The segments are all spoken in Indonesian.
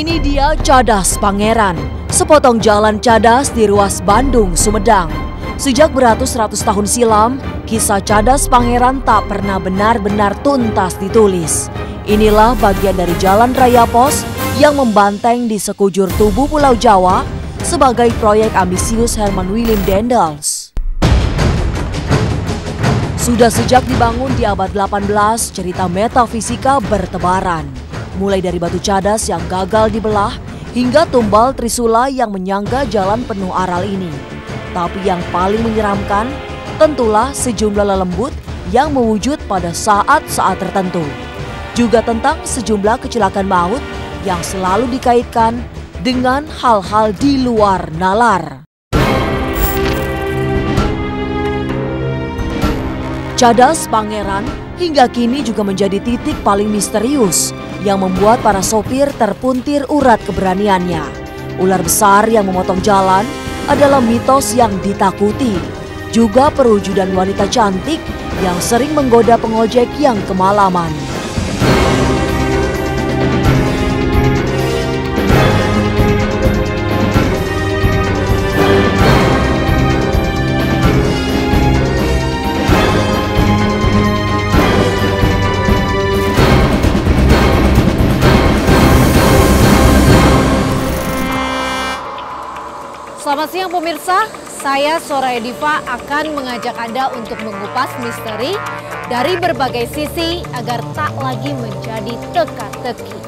Ini dia Cadas Pangeran, sepotong jalan cadas di ruas Bandung, Sumedang. Sejak beratus-ratus tahun silam, kisah Cadas Pangeran tak pernah benar-benar tuntas ditulis. Inilah bagian dari jalan raya pos yang membanteng di sekujur tubuh Pulau Jawa sebagai proyek ambisius Herman Willem Daendels. Sudah sejak dibangun di abad 18, cerita metafisika bertebaran. Mulai dari batu cadas yang gagal dibelah hingga tumbal Trisula yang menyangga jalan penuh aral ini. Tapi yang paling menyeramkan tentulah sejumlah lelembut yang mewujud pada saat-saat tertentu. Juga tentang sejumlah kecelakaan maut yang selalu dikaitkan dengan hal-hal di luar nalar. Cadas Pangeran hingga kini juga menjadi titik paling misterius yang membuat para sopir terpuntir urat keberaniannya. Ular besar yang memotong jalan adalah mitos yang ditakuti. Juga perwujudan wanita cantik yang sering menggoda pengojek yang kemalaman. Selamat siang pemirsa, saya Soraya Diva akan mengajak Anda untuk mengupas misteri dari berbagai sisi agar tak lagi menjadi teka-teki.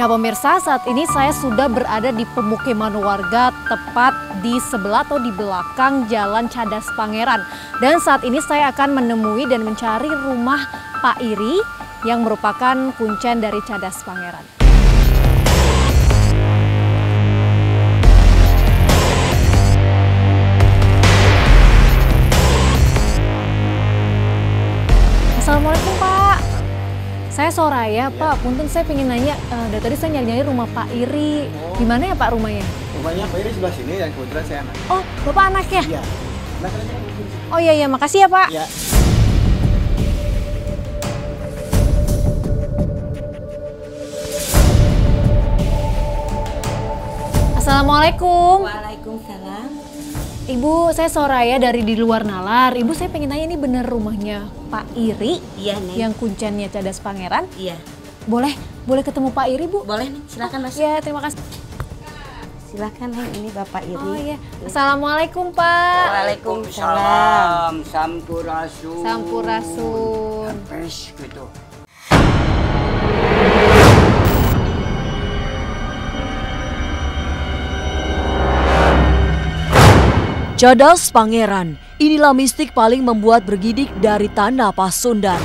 Nah pemirsa, saat ini saya sudah berada di pemukiman warga tepat di sebelah atau di belakang Jalan Cadas Pangeran. Dan saat ini saya akan menemui dan mencari rumah Pak Iri yang merupakan kuncen dari Cadas Pangeran. Assalamualaikum Pak. Saya Soraya, Pak. Punten saya pengen nanya, dari tadi saya nyari-nyari rumah Pak Iri. Di mana ya Pak rumahnya? Rumahnya Pak Iri sebelah sini dan kebetulan saya anak. Oh, Bapak anaknya? Iya. Oh iya, makasih ya Pak. Iya. Assalamualaikum. Waalaikumsalam. Ibu, saya Soraya dari di luar nalar. Ibu, saya pengen nanya, ini bener rumahnya Pak Iri? Iya, Neng. Yang kuncennya Cadas Pangeran? Iya. Boleh ketemu Pak Iri, Bu? Boleh, Neng. Silakan masuk. Iya, terima kasih. Silakan, Neng. Ini Bapak Iri. Oh iya. Assalamualaikum, Pak. Waalaikumsalam. Sampurasun. Sampurasun. Pes gitu. Cadas Pangeran, inilah mistik paling membuat bergidik dari tanah Pasundan.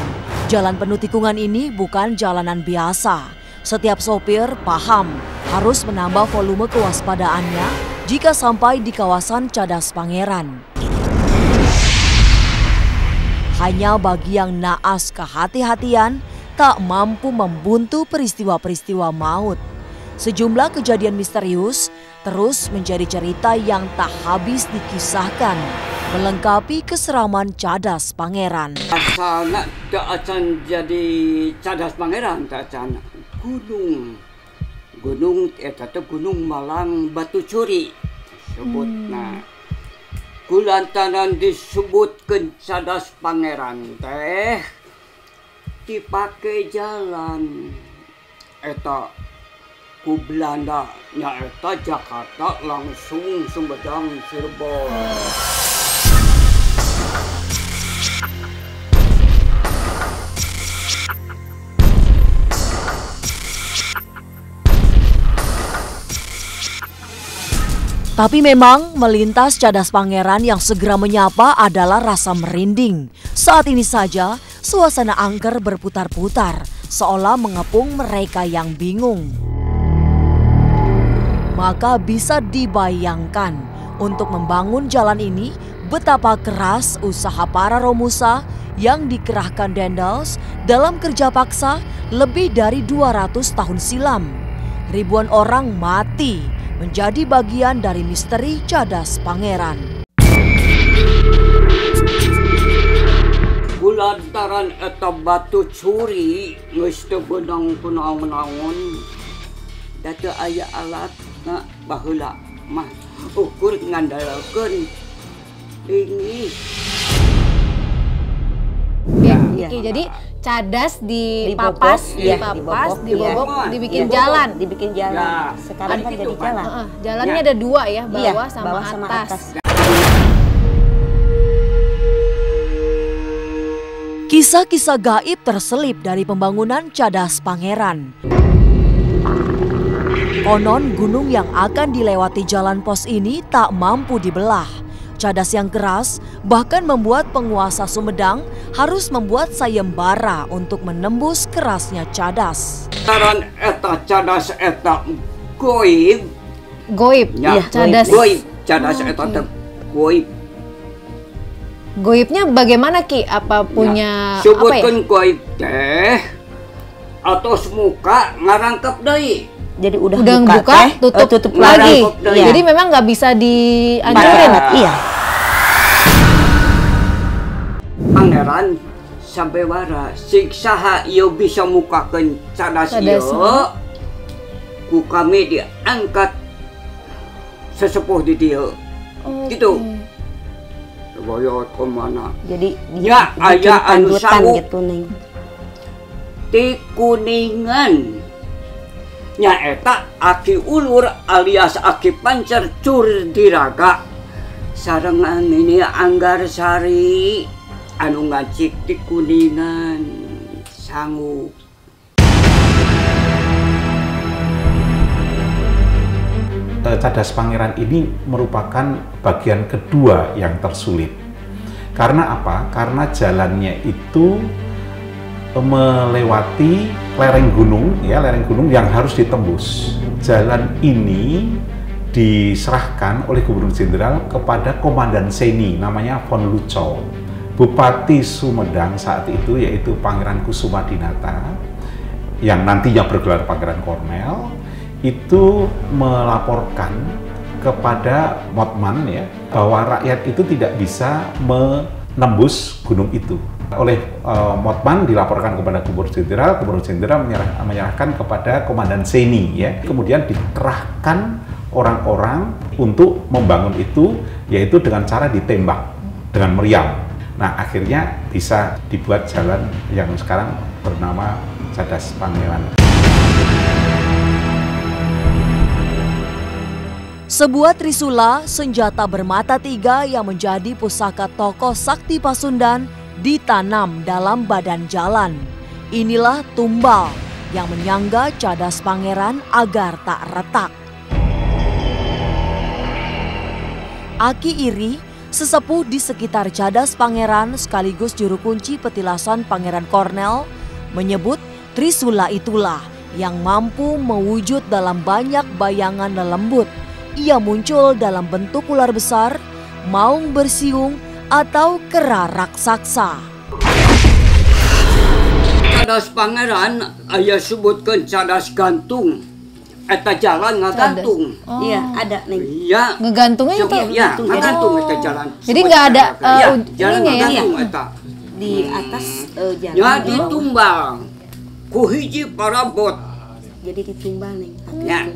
Jalan penuh tikungan ini bukan jalanan biasa. Setiap sopir paham harus menambah volume kewaspadaannya jika sampai di kawasan Cadas Pangeran. Hanya bagi yang naas kehati-hatian tak mampu membuntu peristiwa-peristiwa maut. Sejumlah kejadian misterius terus menjadi cerita yang tak habis dikisahkan, melengkapi keseraman Cadas Pangeran. Asalnya tak akan jadi Cadas Pangeran, tak akan gunung itu Gunung Malang Batu Curi sebut. Nah, kulantaran disebutkan Cadas Pangeran teh dipakai jalan eta ku Belanda nya eta Jakarta langsung Sumedang Cirebon. Tapi memang melintas Cadas Pangeran yang segera menyapa adalah rasa merinding. Saat ini saja suasana angker berputar-putar, seolah mengepung mereka yang bingung. Maka bisa dibayangkan untuk membangun jalan ini betapa keras usaha para Romusa yang dikerahkan Dendels dalam kerja paksa lebih dari 200 tahun silam. Ribuan orang mati menjadi bagian dari misteri Cadas Pangeran. Kulantaran eta batu curi geus teu beunang kunaon-naon. Da teu aya alat na baheula mah ukur ngandalkeun ini. Oke, jadi cadas dipapas, dibobok, dibikin jalan. Dibikin jalan. Ya. Sekarang kan jadi jalan. Jalannya ada dua ya, bawah sama bawah sama atas. Kisah-kisah gaib terselip dari pembangunan Cadas Pangeran. Konon gunung yang akan dilewati jalan pos ini tak mampu dibelah. Cadas yang keras bahkan membuat penguasa Sumedang harus membuat sayembara untuk menembus kerasnya cadas. Taran eta cadas eta goib. Goib, Ya, cadas. goib. Cadas eta teh goib. Goibnya bagaimana Ki? Apa punya apa ya? Sebutkeun goib teh atos muka ngarangkep deui. Jadi udah buka, tutup lagi. Iya. Jadi memang nggak bisa dihancurin. Iya. Pangeran sampai wara siksaha ieu bisa mukakeun cadas ieu ku kami diangkat sesepuh di dieu. Gitu. Boyot kemana? Jadi Ya, aya anu sanggup gitu Neng. Ti Kuningan. Nya eta Aki Ulur alias Aki Pancer Curdiraga sarengan ini Anggarsari anu ngacik di Kuningan sanggup. Cadas Pangeran ini merupakan bagian kedua yang tersulit. Karena apa? Karena jalannya itu melewati lereng gunung, ya, lereng gunung yang harus ditembus. Jalan ini diserahkan oleh Gubernur Jenderal kepada Komandan Seni, namanya Von Lucau. Bupati Sumedang saat itu yaitu Pangeran Kusumadinata, yang nantinya bergelar Pangeran Kornel, itu melaporkan kepada Motman ya bahwa rakyat itu tidak bisa menembus gunung itu. Oleh Motman dilaporkan kepada Gubernur Jenderal menyerahkan kepada Komandan Seni ya. Kemudian dikerahkan orang-orang untuk membangun itu, yaitu dengan cara ditembak dengan meriam. Nah, akhirnya bisa dibuat jalan yang sekarang bernama Cadas Pangeran. Sebuah trisula, senjata bermata tiga yang menjadi pusaka tokoh sakti Pasundan, ditanam dalam badan jalan. Inilah tumbal yang menyangga Cadas Pangeran agar tak retak. Aki Iri, sesepuh di sekitar Cadas Pangeran sekaligus juru kunci petilasan Pangeran Kornel, menyebut trisula itulah yang mampu mewujud dalam banyak bayangan lelembut. Ia muncul dalam bentuk ular besar, maung bersiung, atau kera raksasa. Cadas Pangeran aya sebutkeun cadas gantung. Eta jalan ngagantung. Iya, ada Neng. Iya. Ngegantungnya itu? Ya, ngagantung eta jalan. Jadi nggak ada jalan ininya ya? ngagantung eta. Di atas jalan. Ya ditumbang. Ku hiji parabot. Jadi ditumbal Neng. Ya.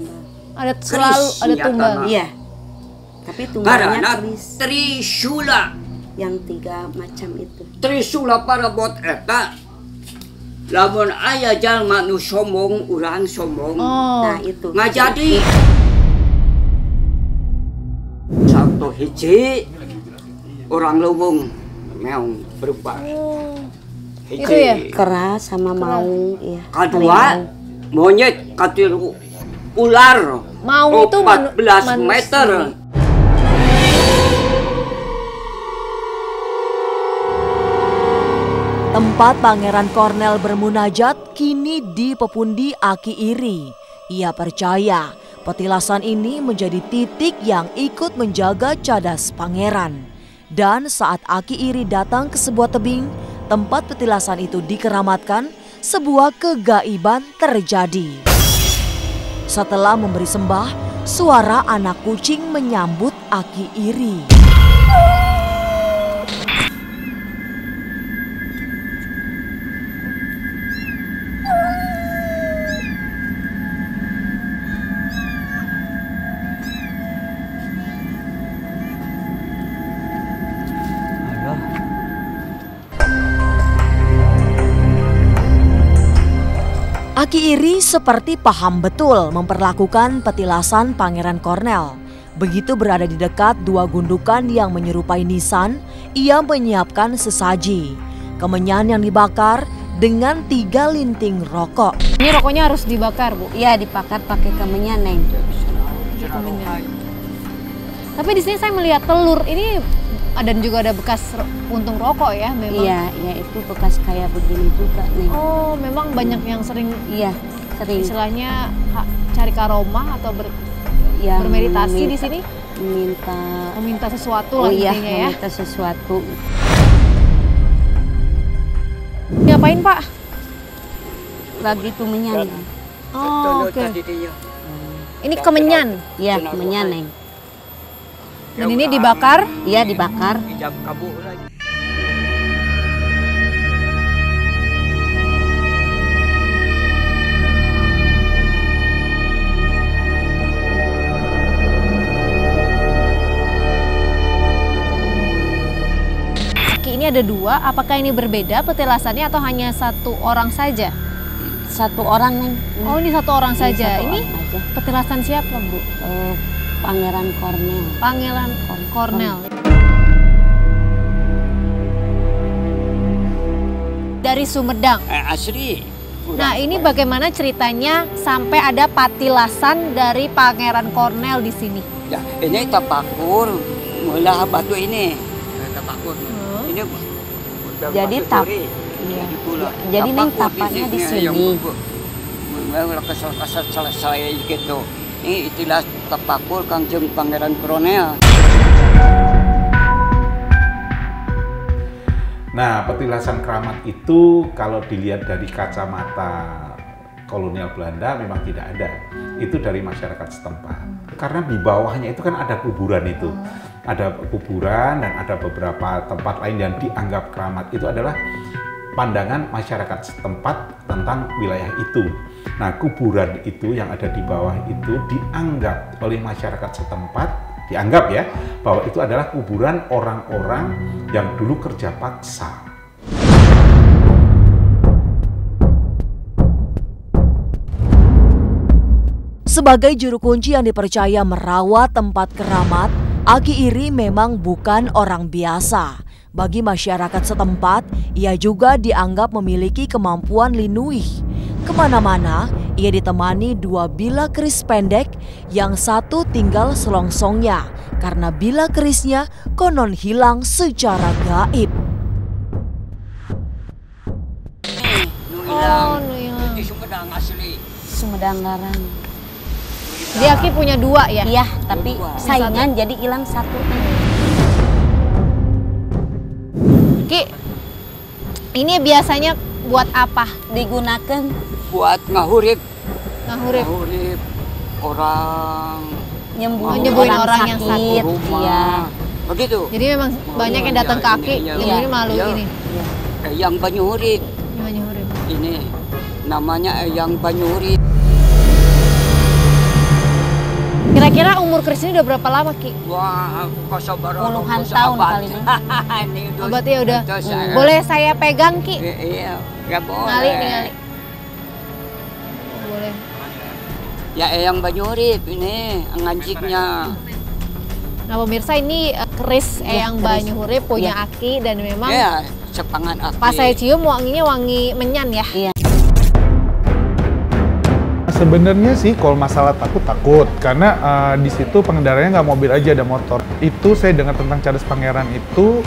Ada selalu ada tumbal. Iya. Tapi tumbalnya Karena keris trisula. yang 3 macam itu. Trisula parabot eta lamun aya jalma nu sombong, urang sombong. Nah, itu. Ngajadi satu hiji orang leuweung meong berubah. Hiji. Itu ya? Keras sama maung, iya. Kadua monyet, katilu ular. Maung itu 14 manusia. meter. Tempat Pangeran Kornel bermunajat kini dipepundi Aki Iri. Ia percaya petilasan ini menjadi titik yang ikut menjaga cadas pangeran. Dan saat Aki Iri datang ke sebuah tebing, tempat petilasan itu dikeramatkan, sebuah kegaiban terjadi. Setelah memberi sembah, suara anak kucing menyambut Aki Iri. Aki Iri seperti paham betul memperlakukan petilasan Pangeran Kornel. Begitu berada di dekat dua gundukan yang menyerupai nisan, ia menyiapkan sesaji. Kemenyan yang dibakar dengan 3 linting rokok. Ini rokoknya harus dibakar, Bu. Iya, dibakar pakai kemenyan, Neng. Kemenyan. Tapi di sini saya melihat telur. Ini dan juga ada bekas puntung rokok ya memang. Iya, itu bekas kayak begini juga, Neng. Oh, memang banyak yang sering istilahnya cari karomah atau bermeditasi di sini. Meminta sesuatu lah intinya ya. Meminta sesuatu. Ngapain, Pak? Lagi kemenyan. Oh, oke. Ini kemenyan. Iya, kemenyan, Neng. Dan ini dibakar? Iya, dibakar. Ini ada 2, apakah ini berbeda petilasannya atau hanya 1 orang saja? 1 orang, Neng. Oh, ini 1 orang saja. Ini aja. petilasan siapa, Bu? Pangeran Kornel. Pangeran Kornel. Dari Sumedang. Asli. Nah, ini bagaimana ceritanya sampai ada patilasan dari Pangeran Kornel di sini? Ya, ini tapakur, mula batu ini. Tapakur. Ini Jadi jadi Neng tapaknya di sini. Kesel-kesel selesai gitu. Ini istilah tapakur Kangjeng Pangeran Kornel. Nah, petilasan keramat itu kalau dilihat dari kacamata kolonial Belanda memang tidak ada. Itu dari masyarakat setempat. Karena di bawahnya itu kan ada kuburan itu. Ada kuburan dan ada beberapa tempat lain yang dianggap keramat. Itu adalah pandangan masyarakat setempat tentang wilayah itu. Nah, kuburan itu yang ada di bawah itu dianggap oleh masyarakat setempat, dianggap ya, bahwa itu adalah kuburan orang-orang yang dulu kerja paksa. Sebagai juru kunci yang dipercaya merawat tempat keramat, Aki Iri memang bukan orang biasa. Bagi masyarakat setempat, ia juga dianggap memiliki kemampuan linuih. Kemana-mana, ia ditemani 2 bila keris pendek, yang satu tinggal selongsongnya, karena bila kerisnya konon hilang secara gaib. Oh, hilang. Di Sumedang asli. Sumedang Larang. Dia Aki punya 2 ya? Iya, tapi saingan jadi hilang 1. Ki, ini biasanya buat apa? Digunakan Buat ngahurip. Ngahurip. Ngahurip orang. Nyembuhin orang yang sakit. Rumah. Iya. Begitu. Jadi memang banyak yang datang ke Aki, ini malu ini. Eyang Banyurip. Nyembuhin. Ini namanya Eyang Banyurip. Kira-kira umur keris ini udah berapa lama, Ki? Wah, Puluhan tahun kali ini. Berarti ya udah. Boleh saya pegang, Ki? Iya, ya boleh. Ngali, ngali. Boleh. Ya Eyang Banyurip ini nganciknya. Nah, pemirsa, ini keris Eyang Banyurip punya Aki dan memang Ya, sepangan Aki. pas saya cium wanginya wangi menyan ya. Iya. Sebenarnya sih kalau masalah takut, karena di situ pengendaranya nggak mobil aja, ada motor. Itu saya dengar tentang Cadas Pangeran itu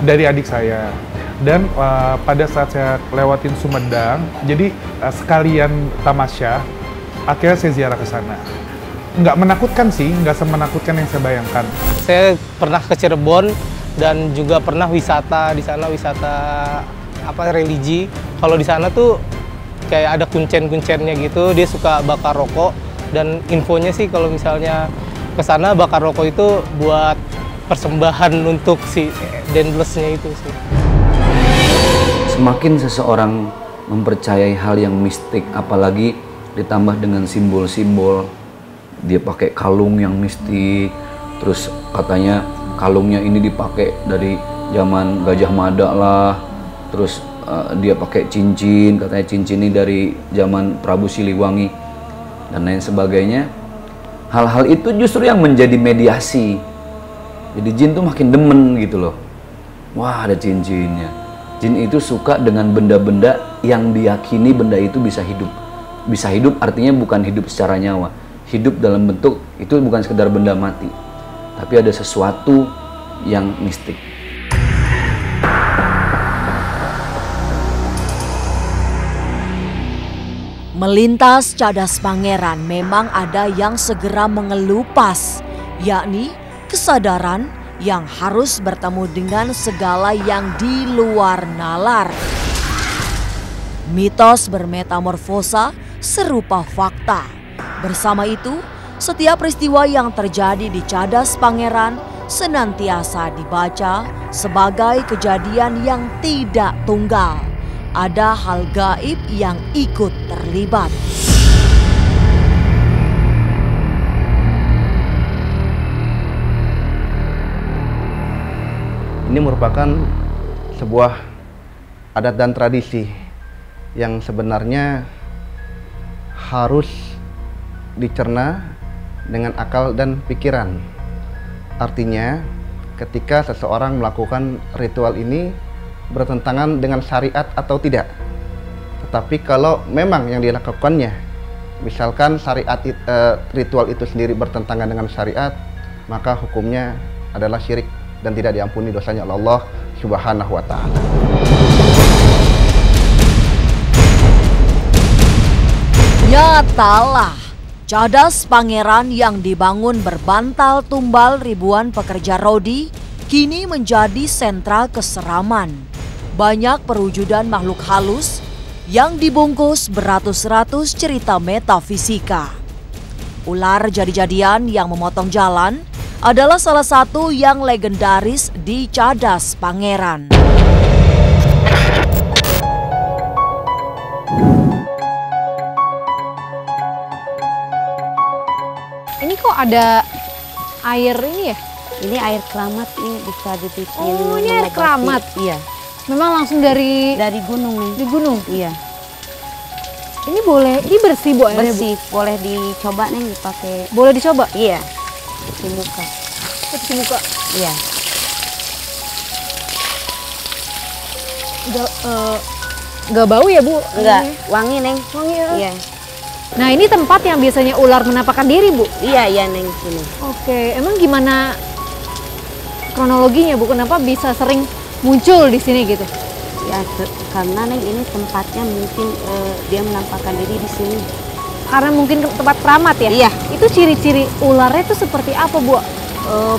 dari adik saya. Dan pada saat saya lewatin Sumedang, jadi sekalian tamasya, akhirnya saya ziarah ke sana. Nggak menakutkan sih, nggak semenakutkan yang saya bayangkan. Saya pernah ke Cirebon dan juga pernah wisata di sana, wisata religi. Kalau di sana tuh kayak ada kuncen-kuncennya gitu, dia suka bakar rokok, dan infonya sih kalau misalnya ke sana bakar rokok itu buat persembahan untuk si Dendlesnya itu sih. Semakin seseorang mempercayai hal yang mistik, apalagi ditambah dengan simbol-simbol, dia pakai kalung yang mistik, terus katanya kalungnya ini dipakai dari zaman Gajah Mada lah, terus dia pakai cincin, katanya cincin ini dari zaman Prabu Siliwangi dan lain sebagainya. Hal-hal itu justru yang menjadi mediasi. Jadi jin tuh makin demen gitu loh. Wah, ada cincinnya. Jin itu suka dengan benda-benda yang diyakini benda itu bisa hidup. Bisa hidup artinya bukan hidup secara nyawa. Hidup dalam bentuk itu bukan sekedar benda mati, tapi ada sesuatu yang mistik. Melintas Cadas Pangeran memang ada yang segera mengelupas, yakni kesadaran yang harus bertemu dengan segala yang di luar nalar. Mitos bermetamorfosa serupa fakta. Bersama itu, setiap peristiwa yang terjadi di Cadas Pangeran senantiasa dibaca sebagai kejadian yang tidak tunggal. Ada hal gaib yang ikut terlibat. Ini merupakan sebuah adat dan tradisi yang sebenarnya harus dicerna dengan akal dan pikiran. Artinya, ketika seseorang melakukan ritual ini bertentangan dengan syariat atau tidak. Tetapi kalau memang yang dilakukannya, misalkan ritual itu sendiri bertentangan dengan syariat, maka hukumnya adalah syirik dan tidak diampuni dosanya oleh Allah Subhanahu wa Ta'ala. Nyatalah, Cadas Pangeran yang dibangun berbantal tumbal ribuan pekerja rodi kini menjadi sentra keseraman. Banyak perwujudan makhluk halus yang dibungkus beratus-ratus cerita metafisika. Ular jadi-jadian yang memotong jalan adalah salah satu yang legendaris di Cadas Pangeran. Ini kok ada air ini ya? Ini air keramat nih, bisa dibikin. Oh, ini air keramat? Iya. Memang langsung dari gunung nih. Di gunung? Iya. Ini boleh, ini bersih Bu airnya? Bersih, Bu? Boleh dicoba nih dipakai. Boleh dicoba? Iya. Cuci muka. Cuci muka? Iya. Nggak bau ya Bu? Enggak, wangi Neng. Wangi ya? Iya. Nah ini tempat yang biasanya ular menampakkan diri Bu? Iya, iya Neng, sini. Oke, emang gimana kronologinya Bu? Kenapa bisa sering muncul di sini gitu? Ya, karena Neng ini tempatnya mungkin dia menampakkan diri di sini. Karena mungkin tempat keramat ya? Iya. Itu ciri-ciri ularnya itu seperti apa Bu?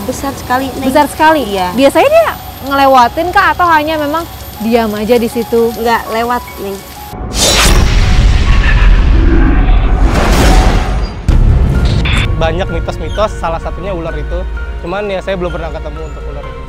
Besar sekali Neng. Besar sekali? Iya. Biasanya dia ngelewatin kah atau hanya memang diam aja di situ? Enggak, lewat Neng. Banyak mitos-mitos, salah satunya ular itu. Cuman ya saya belum pernah ketemu untuk ular itu.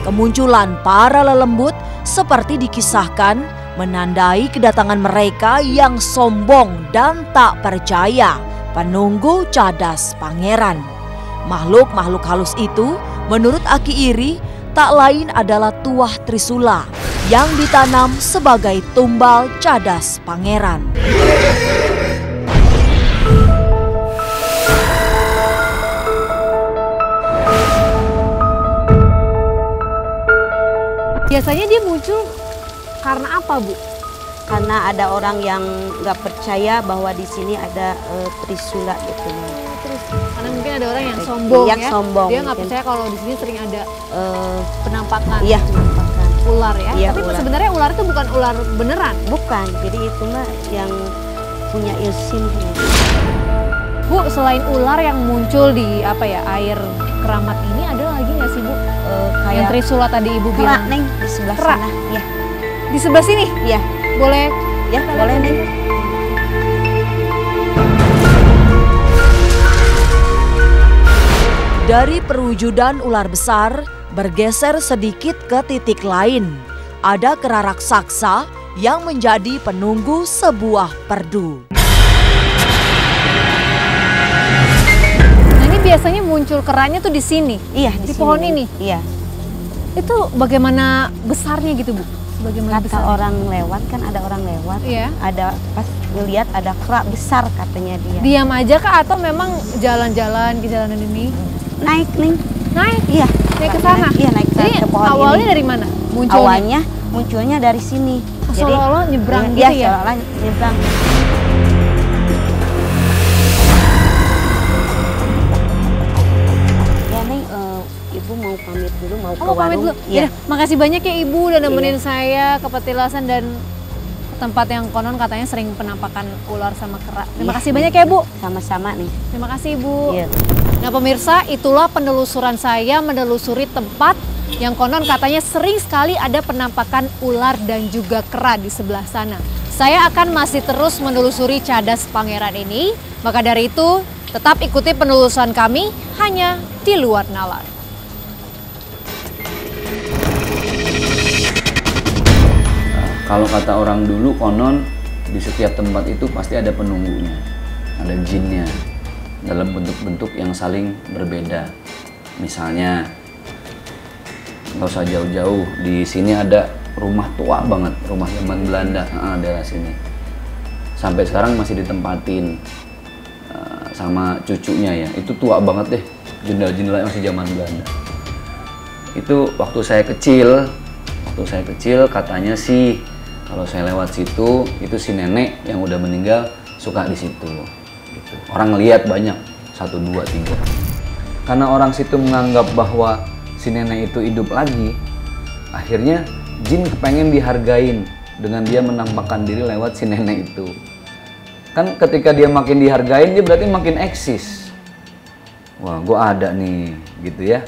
Kemunculan para lelembut seperti dikisahkan menandai kedatangan mereka yang sombong dan tak percaya, penunggu Cadas Pangeran. Makhluk-makhluk halus itu menurut Aki Iri tak lain adalah tuah Trisula yang ditanam sebagai tumbal Cadas Pangeran. Biasanya dia muncul Karena apa, Bu? Karena ada orang yang nggak percaya bahwa di sini ada trisula gitu. Terus karena mungkin ada orang yang sombong Yang ya. sombong, Dia nggak mungkin. percaya kalau di sini sering ada penampakan. Iya, penampakan ular ya. Iya, Tapi ular. sebenarnya ular itu bukan ular beneran. Bukan, jadi itu mah yang punya ilsin. Bu, selain ular yang muncul di air keramat ini, ada lagi nggak sih, Bu? Yang Kayak trisula tadi Ibu kerak, bilang. Neng, di sebelah Kerak? sana. Ya, Di sebelah sini? ya, Boleh? ya, boleh Neng. Dari perwujudan ular besar, bergeser sedikit ke titik lain. Ada kera raksasa yang menjadi penunggu sebuah perdu. Nah, ini biasanya muncul keranya tuh di sini. Iya, Di sini, pohon Neng. ini? Iya. Itu bagaimana besarnya gitu, Bu? Bagaimana Kata besarnya? orang lewat kan, ada orang lewat. Iya. Ada pas ngelihat ada kerak besar katanya dia. Diam aja kah atau memang jalan-jalan ke jalanan ini? Naik, Neng. Naik? Iya. Naik ke sana? Iya, naik Jadi ke pohon awalnya ini. dari mana munculnya? Awalnya munculnya dari sini. Seolah-olah nyebrang iya, gitu ya? seolah-olah nyebrang. Ya, Neng, Ibu mau pamit dulu, mau ke Oh, pamit warung. dulu. Iya. Yaudah, makasih banyak ya Ibu udah nemenin saya ke petilasan dan tempat yang konon katanya sering penampakan ular sama kera. Terima Iya. kasih banyak ya, Bu. Sama-sama nih. Terima kasih, Bu. Iya. Nah, pemirsa, itulah penelusuran saya menelusuri tempat yang konon katanya sering sekali ada penampakan ular dan juga kera di sebelah sana. Saya akan masih terus menelusuri Cadas Pangeran ini. Maka dari itu, tetap ikuti penelusuran kami hanya di Luar Nalar. Kalau kata orang dulu konon di setiap tempat itu pasti ada penunggunya, ada jinnya dalam bentuk-bentuk yang saling berbeda. Misalnya nggak usah jauh-jauh, di sini ada rumah tua banget, rumah zaman Belanda, daerah sini. Sampai sekarang masih ditempatin sama cucunya ya. Itu tua banget deh, jendela-jendelanya masih zaman Belanda. Itu waktu saya kecil katanya sih kalau saya lewat situ, itu si nenek yang udah meninggal suka di situ. Gitu. Orang ngeliat banyak, 1, 2, 3. Karena orang situ menganggap bahwa si nenek itu hidup lagi, akhirnya jin kepengen dihargain dengan dia menampakkan diri lewat si nenek itu. Kan ketika dia makin dihargain, dia berarti makin eksis. Wah, gua ada nih, gitu ya.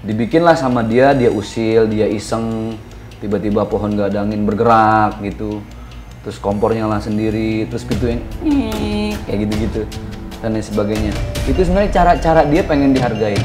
Dibikinlah sama dia, dia usil, dia iseng. Tiba-tiba pohon gak ada angin bergerak gitu, terus kompor nyala sendiri, terus pintu yang kayak gitu-gitu dan lain sebagainya. Itu sebenarnya cara-cara dia pengen dihargai.